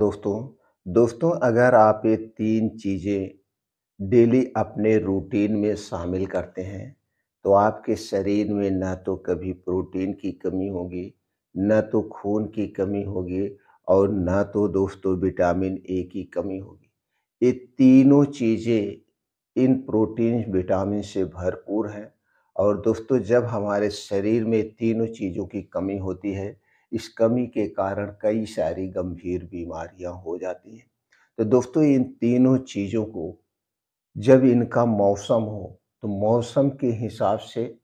दोस्तों दोस्तों अगर आप ये 3 चीज़ें डेली अपने रूटीन में शामिल करते हैं, तो आपके शरीर में ना तो कभी प्रोटीन की कमी होगी, ना तो खून की कमी होगी और ना तो दोस्तों विटामिन ए की कमी होगी। ये तीनों चीज़ें इन प्रोटीन, विटामिन से भरपूर हैं और दोस्तों जब हमारे शरीर में तीनों चीज़ों की कमी होती है, इस कमी के कारण कई सारी गंभीर बीमारियां हो जाती हैं। तो दोस्तों इन तीनों चीज़ों को जब इनका मौसम हो, तो मौसम के हिसाब से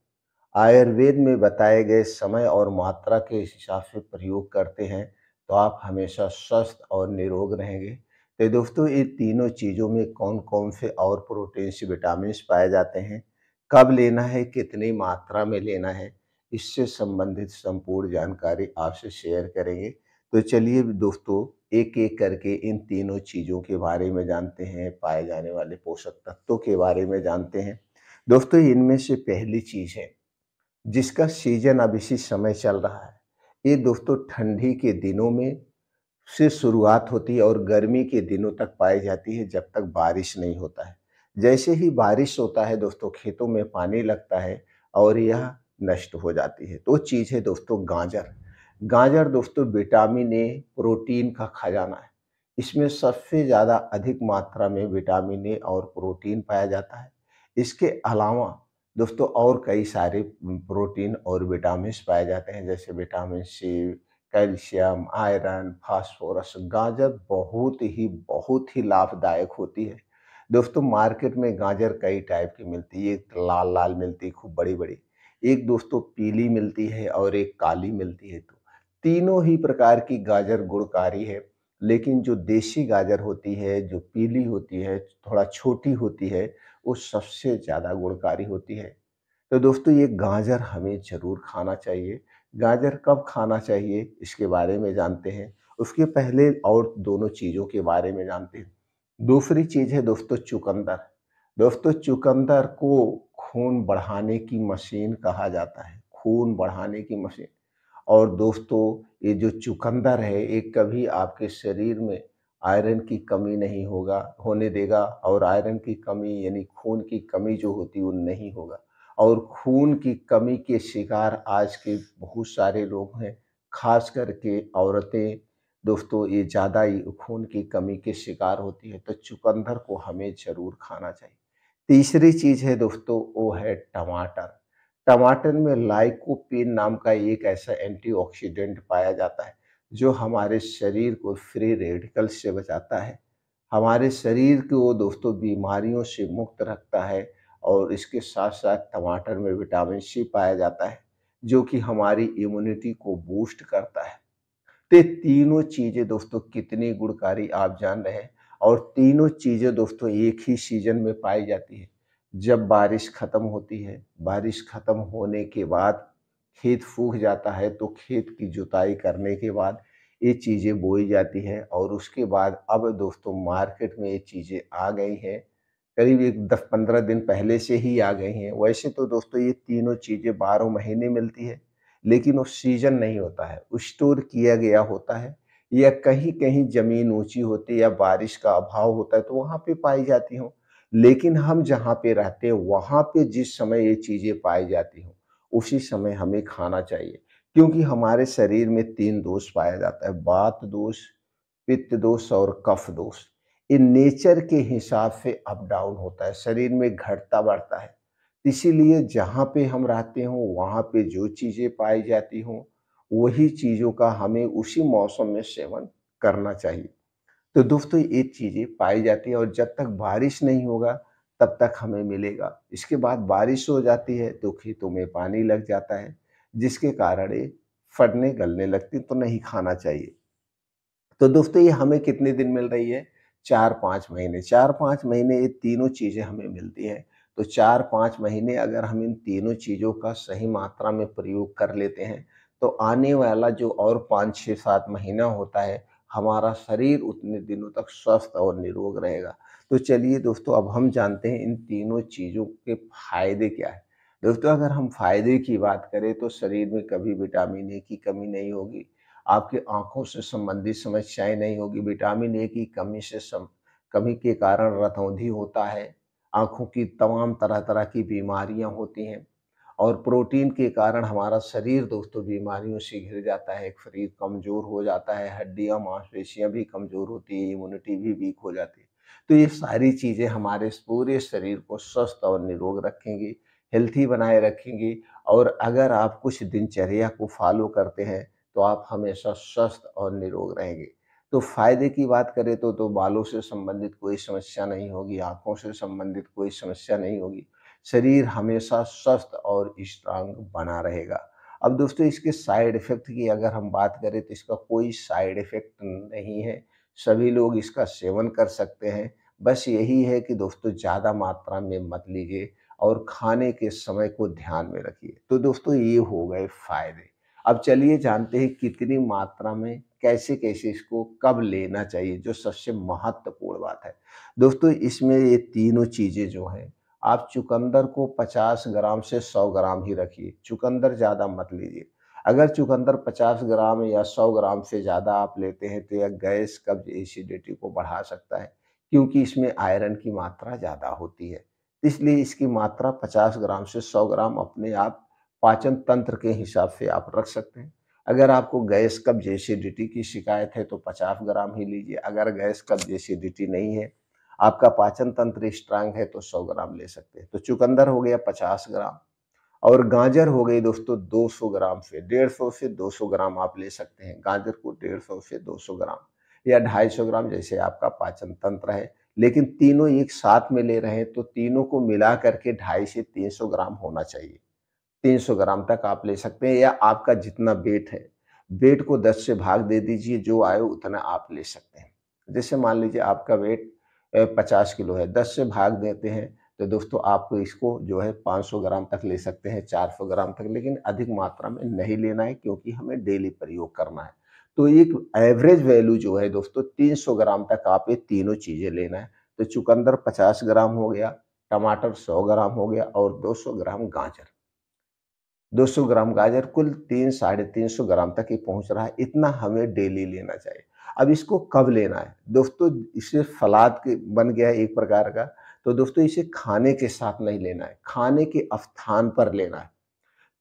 आयुर्वेद में बताए गए समय और मात्रा के हिसाब से प्रयोग करते हैं, तो आप हमेशा स्वस्थ और निरोग रहेंगे। तो दोस्तों ये तीनों चीज़ों में कौन-कौन से और प्रोटीन्स, विटामिन्स पाए जाते हैं, कब लेना है, कितनी मात्रा में लेना है, इससे संबंधित संपूर्ण जानकारी आपसे शेयर करेंगे। तो चलिए दोस्तों एक-एक करके इन तीनों चीज़ों के बारे में जानते हैं, पाए जाने वाले पोषक तत्वों के बारे में जानते हैं। दोस्तों इनमें से पहली चीज़ है जिसका सीजन अब इसी समय चल रहा है। ये दोस्तों ठंडी के दिनों में से शुरुआत होती है और गर्मी के दिनों तक पाई जाती है जब तक बारिश नहीं होता है। जैसे ही बारिश होता है दोस्तों खेतों में पानी लगता है और यह नष्ट हो जाती है। तो चीज़ है दोस्तों गाजर। गाजर दोस्तों विटामिन ए, प्रोटीन का खजाना है। इसमें सबसे ज़्यादा अधिक मात्रा में विटामिन ए और प्रोटीन पाया जाता है। इसके अलावा दोस्तों और कई सारे प्रोटीन और विटामिन्स पाए जाते हैं जैसे vitamin C, calcium, iron, phosphorus. गाजर बहुत ही लाभदायक होती है। दोस्तों मार्केट में गाजर कई टाइप की मिलती है, एक लाल-लाल मिलती है खूब बड़ी-बड़ी, एक दोस्तों पीली मिलती है और एक काली मिलती है। तो तीनों ही प्रकार की गाजर गुणकारी है, लेकिन जो देसी गाजर होती है, जो पीली होती है, थोड़ा छोटी होती है, वो सबसे ज़्यादा गुणकारी होती है। तो दोस्तों ये गाजर हमें ज़रूर खाना चाहिए। गाजर कब खाना चाहिए इसके बारे में जानते हैं। उसके पहले और दोनों चीज़ों के बारे में जानते हैं। दूसरी चीज़ है दोस्तों चुकंदर। दोस्तों चुकंदर को खून बढ़ाने की मशीन कहा जाता है, खून बढ़ाने की मशीन। और दोस्तों ये जो चुकंदर है ये कभी आपके शरीर में आयरन की कमी नहीं होगा होने देगा और आयरन की कमी यानी खून की कमी जो होती है वो नहीं होगा। और खून की कमी के शिकार आज के बहुत सारे लोग हैं, खास करके औरतें दोस्तों ये ज़्यादा ही खून की कमी के शिकार होती है, तो चुकंदर को हमें ज़रूर खाना चाहिए। तीसरी चीज़ है दोस्तों वो है टमाटर। टमाटर में लाइकोपीन नाम का एक ऐसा एंटीऑक्सीडेंट पाया जाता है, जो हमारे शरीर को फ्री रेडिकल से बचाता है। हमारे शरीर को दोस्तों बीमारियों से मुक्त रखता है और इसके साथ-साथ टमाटर में विटामिन सी पाया जाता है, जो कि हमारी इम्यूनिटी को बूस्ट करता है। तो ये तीनों चीज़ें दोस्तों कितनी गुणकारी आप जान रहे हैं और तीनों चीज़ें दोस्तों एक ही सीज़न में पाई जाती है। जब बारिश खत्म होती है, बारिश खत्म होने के बाद खेत सूख जाता है, तो खेत की जुताई करने के बाद ये चीज़ें बोई जाती हैं और उसके बाद अब दोस्तों मार्केट में ये चीज़ें आ गई हैं। करीब एक 10-15 दिन पहले से ही आ गई हैं। वैसे तो दोस्तों ये तीनों चीज़ें 12 महीने मिलती है, लेकिन वो सीज़न नहीं होता है, स्टोर किया गया होता है या कहीं-कहीं ज़मीन ऊँची होती है या बारिश का अभाव होता है, तो वहाँ पे पाई जाती हों। लेकिन हम जहाँ पे रहते हैं, वहाँ पे जिस समय ये चीज़ें पाई जाती हों, उसी समय हमें खाना चाहिए। क्योंकि हमारे शरीर में 3 दोष पाया जाता है, वात दोष, पित्त दोष और कफ दोष। ये नेचर के हिसाब से अप डाउन होता है, शरीर में घटता-बढ़ता है। इसीलिए जहाँ पे हम रहते हों, वहाँ पे जो चीज़ें पाई जाती हों, वही चीज़ों का हमें उसी मौसम में सेवन करना चाहिए। तो दोस्तों ये चीज़ें पाई जाती है और जब तक बारिश नहीं होगा, तब तक हमें मिलेगा। इसके बाद बारिश हो जाती है, तो खेतों में पानी लग जाता है, जिसके कारण ये फटने, गलने लगती, तो नहीं खाना चाहिए। तो दोस्तों ये हमें कितने दिन मिल रही है? 4-5 महीने। 4-5 महीने ये तीनों चीज़ें हमें मिलती हैं। तो 4-5 महीने अगर हम इन तीनों चीज़ों का सही मात्रा में प्रयोग कर लेते हैं, तो आने वाला जो और 5, 6, 7 महीना होता है, हमारा शरीर उतने दिनों तक स्वस्थ और निरोग रहेगा। तो चलिए दोस्तों अब हम जानते हैं इन तीनों चीज़ों के फ़ायदे क्या हैं। दोस्तों अगर हम फ़ायदे की बात करें तो शरीर में कभी विटामिन ए की कमी नहीं होगी। आपकी आँखों से संबंधित समस्याएँ नहीं होगी, विटामिन ए की कमी के कारण रतौंधी होता है, आँखों की तमाम तरह-तरह की बीमारियाँ होती हैं और प्रोटीन के कारण हमारा शरीर दोस्तों बीमारियों से घिर जाता है, शरीर कमज़ोर हो जाता है, हड्डियाँ, मांसपेशियाँ भी कमज़ोर होती हैं, इम्यूनिटी भी वीक हो जाती है। तो ये सारी चीज़ें हमारे पूरे शरीर को स्वस्थ और निरोग रखेंगी, हेल्थी बनाए रखेंगी और अगर आप कुछ दिनचर्या को फ़ॉलो करते हैं, तो आप हमेशा स्वस्थ और निरोग रहेंगे। तो फ़ायदे की बात करें तो बालों से संबंधित कोई समस्या नहीं होगी, आँखों से संबंधित कोई समस्या नहीं होगी। शरीर हमेशा स्वस्थ और स्ट्रांग बना रहेगा। अब दोस्तों इसके साइड इफ़ेक्ट की अगर हम बात करें तो इसका कोई साइड इफ़ेक्ट नहीं है। सभी लोग इसका सेवन कर सकते हैं। बस यही है कि दोस्तों ज़्यादा मात्रा में मत लीजिए और खाने के समय को ध्यान में रखिए। तो दोस्तों ये हो गए फ़ायदे। अब चलिए जानते हैं कितनी मात्रा में, कैसे-कैसे इसको कब लेना चाहिए, जो सबसे महत्वपूर्ण बात है। दोस्तों इसमें ये तीनों चीज़ें जो हैं, आप चुकंदर को 50 ग्राम से 100 ग्राम ही रखिए, चुकंदर ज़्यादा मत लीजिए। अगर चुकंदर 50 ग्राम या 100 ग्राम से ज़्यादा आप लेते हैं तो यह गैस, कब्ज़, एसिडिटी को बढ़ा सकता है, क्योंकि इसमें आयरन की मात्रा ज़्यादा होती है। इसलिए इसकी मात्रा 50 ग्राम से 100 ग्राम अपने आप पाचन तंत्र के हिसाब से आप रख सकते हैं। अगर आपको गैस, कब्ज़, एसिडिटी की शिकायत है तो 50 ग्राम ही लीजिए। अगर गैस, कब्ज़, एसिडिटी नहीं है, आपका पाचन तंत्र स्ट्रांग है तो 100 ग्राम ले सकते हैं। तो चुकंदर हो गया 50 ग्राम और गाजर हो गई दोस्तों 200 ग्राम से 150 से 200 ग्राम आप ले सकते हैं। गाजर को 150 से 200 ग्राम या 250 ग्राम जैसे आपका पाचन तंत्र है। लेकिन तीनों एक साथ में ले रहे हैं तो तीनों को मिला करके 250 से 300 ग्राम होना चाहिए। 300 ग्राम तक आप ले सकते हैं या आपका जितना वेट है, वेट को 10 से भाग दे दीजिए, जो आए उतना आप ले सकते हैं। जैसे मान लीजिए आपका वेट 50 किलो है, 10 से भाग देते हैं, तो दोस्तों आप इसको जो है 500 ग्राम तक ले सकते हैं, 400 ग्राम तक, लेकिन अधिक मात्रा में नहीं लेना है क्योंकि हमें डेली प्रयोग करना है। तो एक एवरेज वैल्यू जो है दोस्तों 300 ग्राम तक आप ये तीनों चीज़ें लेना है। तो चुकंदर 50 ग्राम हो गया, टमाटर 100 ग्राम हो गया और 200 ग्राम गाजर। 200 ग्राम गाजर कुल 3 साढ़े 300 ग्राम तक ये पहुँच रहा है, इतना हमें डेली लेना चाहिए। अब इसको कब लेना है? दोस्तों इसे सलाद के बन गया है एक प्रकार का, तो दोस्तों इसे खाने के साथ नहीं लेना है, खाने के स्थान पर लेना है।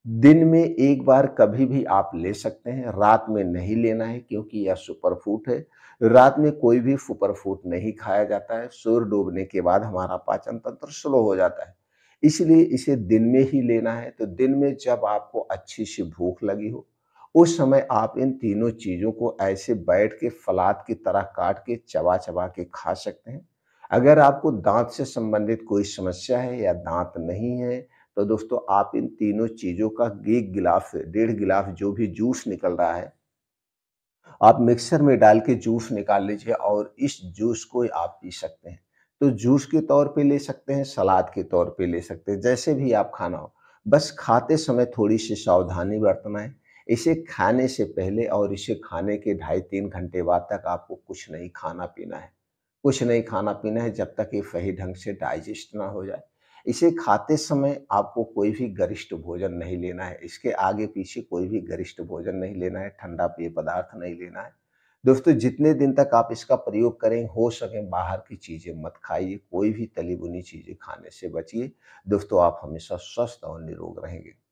दिन में एक बार कभी भी आप ले सकते हैं, रात में नहीं लेना है क्योंकि यह सुपर फूड है। रात में कोई भी सुपर फूड नहीं खाया जाता है, सूर्य डूबने के बाद हमारा पाचन तंत्र स्लो हो जाता है। इसलिए इसे दिन में ही लेना है, तो दिन में जब आपको अच्छी-सी भूख लगी हो, उस समय आप इन तीनों चीज़ों को ऐसे बैठ के सलाद की तरह काट के चबा-चबा के खा सकते हैं। अगर आपको दाँत से संबंधित कोई समस्या है या दाँत नहीं है, तो दोस्तों आप इन तीनों चीज़ों का 1 गिलास से 1.5 गिलास जो भी जूस निकल रहा है, आप मिक्सर में डाल के जूस निकाल लीजिए और इस जूस को आप पी सकते हैं। तो जूस के तौर पे ले सकते हैं, सलाद के तौर पे ले सकते हैं, जैसे भी आप खाना हो। बस खाते समय थोड़ी-सी सावधानी बरतना है। इसे खाने से पहले और इसे खाने के ढाई 3 घंटे बाद तक आपको कुछ नहीं खाना-पीना है। कुछ नहीं खाना-पीना है जब तक ये सही ढंग से डाइजेस्ट ना हो जाए। इसे खाते समय आपको कोई भी गरिष्ठ भोजन नहीं लेना है। इसके आगे-पीछे कोई भी गरिष्ठ भोजन नहीं लेना है, ठंडा पेय पदार्थ नहीं लेना है। दोस्तों जितने दिन तक आप इसका प्रयोग करें, हो सके बाहर की चीज़ें मत खाइए, कोई भी तली-भुनी चीज़ें खाने से बचिए। दोस्तों आप हमेशा स्वस्थ और निरोग रहेंगे।